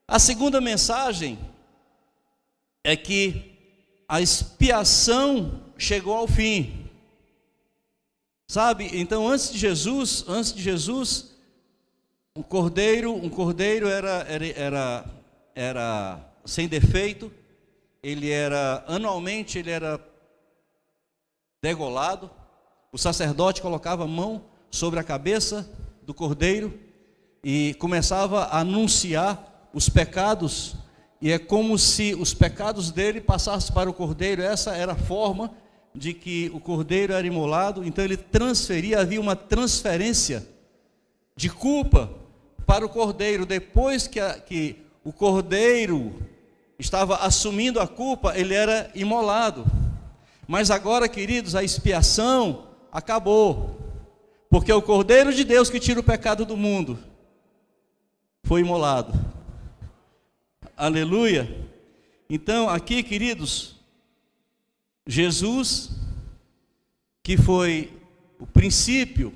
A segunda mensagem é que a expiação chegou ao fim. Sabe? Então, antes de Jesus, um cordeiro era sem defeito. Anualmente ele era degolado. O sacerdote colocava a mão sobre a cabeça do cordeiro e começava a anunciar os pecados, e é como se os pecados dele passassem para o cordeiro. Essa era a forma de que o cordeiro era imolado. Então ele havia uma transferência de culpa para o cordeiro. Depois que o cordeiro estava assumindo a culpa, ele era imolado. Mas agora, queridos, a expiação acabou, porque o Cordeiro de Deus que tira o pecado do mundo foi imolado. Aleluia. Então aqui, queridos, Jesus, que foi o princípio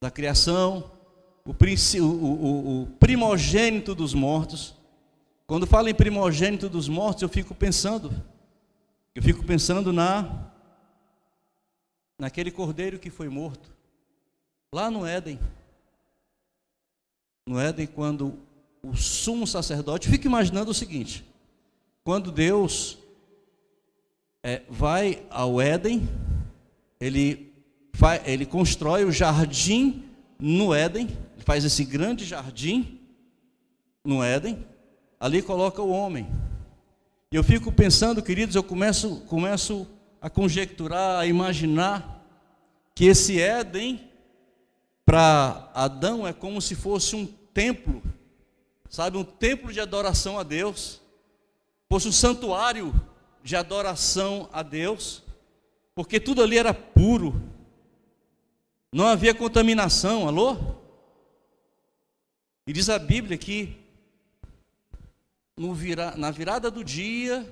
da criação, o primogênito dos mortos. Quando falo em primogênito dos mortos, eu fico pensando naquele cordeiro que foi morto lá no Éden. No Éden, quando o sumo sacerdote, fico imaginando o seguinte: quando Deus vai ao Éden, ele constrói o jardim no Éden, ele faz esse grande jardim no Éden, ali coloca o homem. E eu fico pensando, queridos, eu começo a conjecturar, a imaginar que esse Éden para Adão é como se fosse um templo, sabe, um templo de adoração a Deus, fosse um santuário de adoração a Deus, porque tudo ali era puro, não havia contaminação. Alô? E diz a Bíblia que na virada do dia,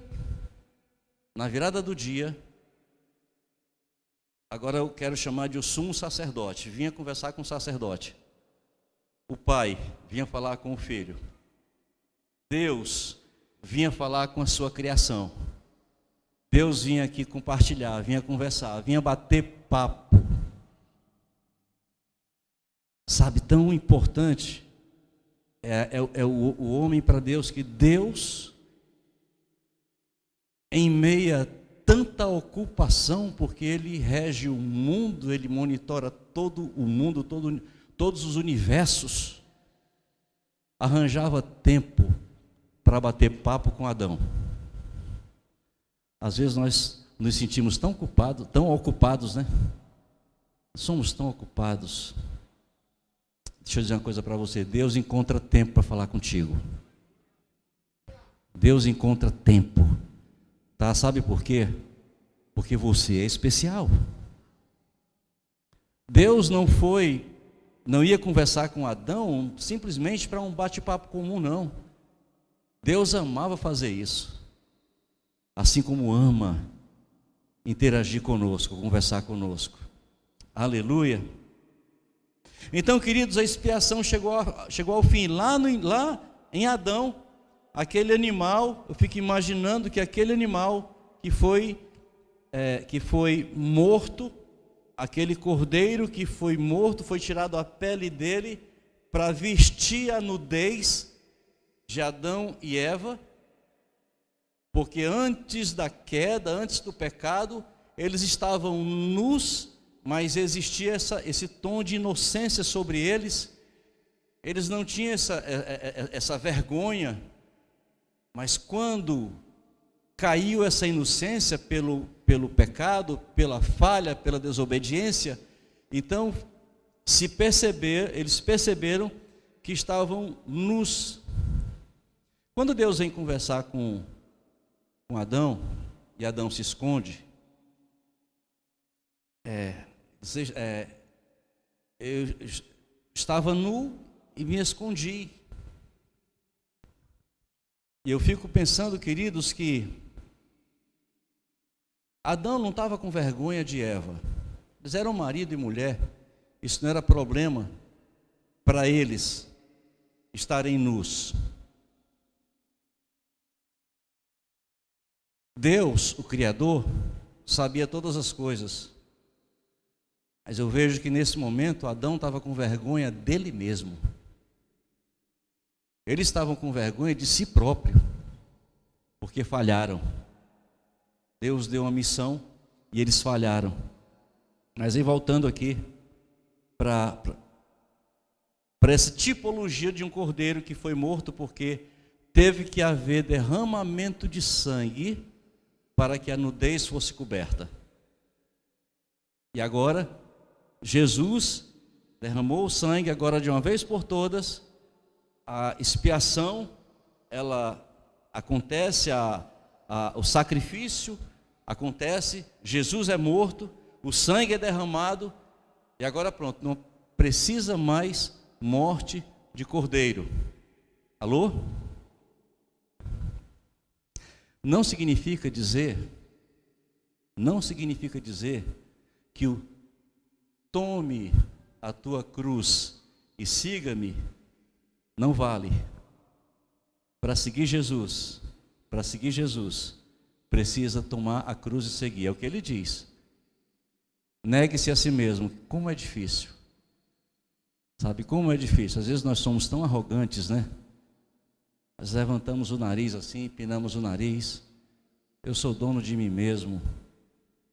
agora eu quero chamar de o sumo sacerdote, vinha conversar com o sacerdote. O pai vinha falar com o filho. Deus vinha falar com a sua criação. Deus vinha aqui compartilhar, vinha conversar, vinha bater papo. Sabe, tão importante é o homem para Deus, que Deus, em meio a tanta ocupação, porque Ele rege o mundo, Ele monitora todo o mundo, todos os universos, arranjava tempo para bater papo com Adão. Às vezes nós nos sentimos tão ocupados, né? Somos tão ocupados. Deixa eu dizer uma coisa para você: Deus encontra tempo para falar contigo. Deus encontra tempo, tá? Sabe por quê? Porque você é especial. Deus não ia conversar com Adão simplesmente para um bate-papo comum, não. Deus amava fazer isso, assim como ama interagir conosco, conversar conosco. Aleluia. Então, queridos, a expiação chegou ao fim. Lá em Adão, aquele animal, eu fico imaginando que aquele animal que foi morto, aquele cordeiro que foi morto, foi tirado a pele dele para vestir a nudez de Adão e Eva, porque antes da queda, antes do pecado, eles estavam nus, mas existia esse tom de inocência sobre eles. Eles não tinham essa vergonha, mas quando caiu essa inocência pelo pecado, pela falha, pela desobediência, então eles perceberam que estavam nus. Quando Deus vem conversar com Adão, e Adão se esconde, eu estava nu e me escondi. E eu fico pensando, queridos, que Adão não estava com vergonha de Eva. Eles eram marido e mulher. Isso não era problema para eles. estarem nus. Deus, o Criador, sabia todas as coisas. Mas eu vejo que nesse momento Adão estava com vergonha dele mesmo. Eles estavam com vergonha de si próprio, porque falharam. Deus deu uma missão e eles falharam. Mas aí voltando aqui para essa tipologia de um cordeiro que foi morto, porque teve que haver derramamento de sangue para que a nudez fosse coberta. E agora, Jesus derramou o sangue, agora de uma vez por todas, a expiação, ela acontece, o sacrifício acontece, Jesus é morto, o sangue é derramado, e agora pronto, não precisa mais morte de cordeiro. Alô? Não significa dizer que o tome a tua cruz e siga-me não vale. Para seguir Jesus, precisa tomar a cruz e seguir. É o que ele diz. Negue-se a si mesmo. Como é difícil. Sabe como é difícil? Às vezes nós somos tão arrogantes, né? Nós levantamos o nariz assim, empinamos o nariz. Eu sou dono de mim mesmo.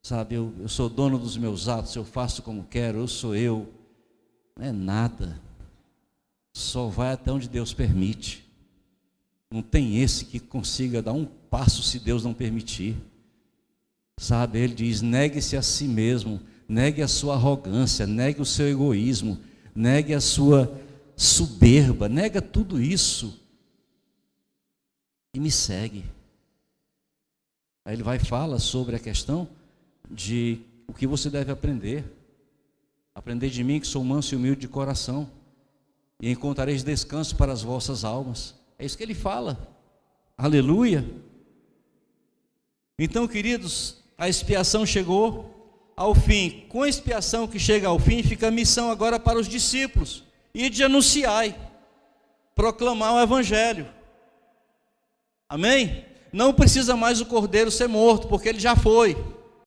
Sabe, eu sou dono dos meus atos, eu faço como quero, eu sou eu. Não é nada. Só vai até onde Deus permite. Não tem esse que consiga dar um passo se Deus não permitir. Sabe, ele diz, negue-se a si mesmo, negue a sua arrogância, negue o seu egoísmo, negue a sua soberba, nega tudo isso e me segue. Aí ele vai falar sobre a questão de o que você deve aprender. Aprender de mim, que sou manso e humilde de coração, e encontrareis descanso para as vossas almas. É isso que ele fala. Aleluia. Então, queridos, a expiação chegou ao fim. Com a expiação que chega ao fim, fica a missão agora para os discípulos: ide anunciai, proclamar o evangelho. Amém? Não precisa mais o cordeiro ser morto, porque ele já foi.